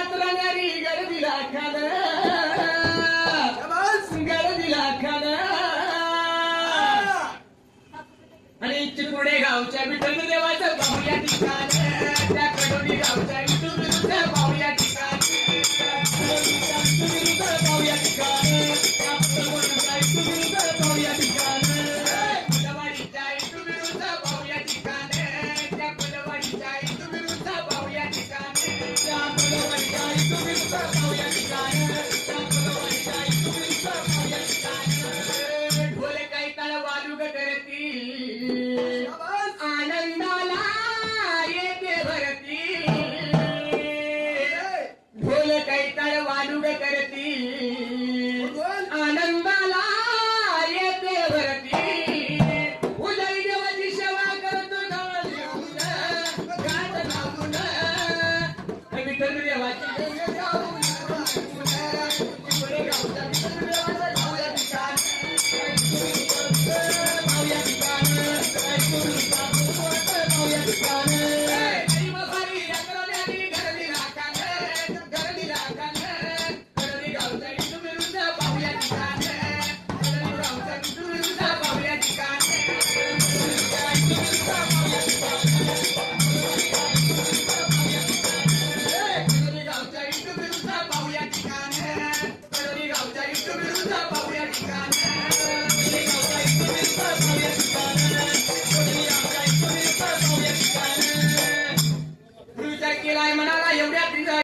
यात्रा न्यारी गर्दीला खान गर्दीला खान आणि चिपुडे गावच्या विठ्ठल देवाचं पाहूया ठिकाण त्या कडोली गावच्या विठ्ठल पाहूया ठिकाण पाहूया ठिकाण पाहूया ठिकाण फुलवाडीच्या विरुद्ध पाहूया ठिकाण त्या फुलवाडीच्या विरुद्ध पाहूया ठिकाण त्या फुलवाडीच्या विरुद्ध पाहूया ठिकाण त्या फुलवाडीच्या विरुद्ध पाहूया ठिकाण ढोल काही तळ वालुग करती आनंदाला येते भरती ढोल काही तळ वालुग करती आनंदाला येते भरती उदय देवाची सेवा करतो गात लावून विठ्ठल देवाची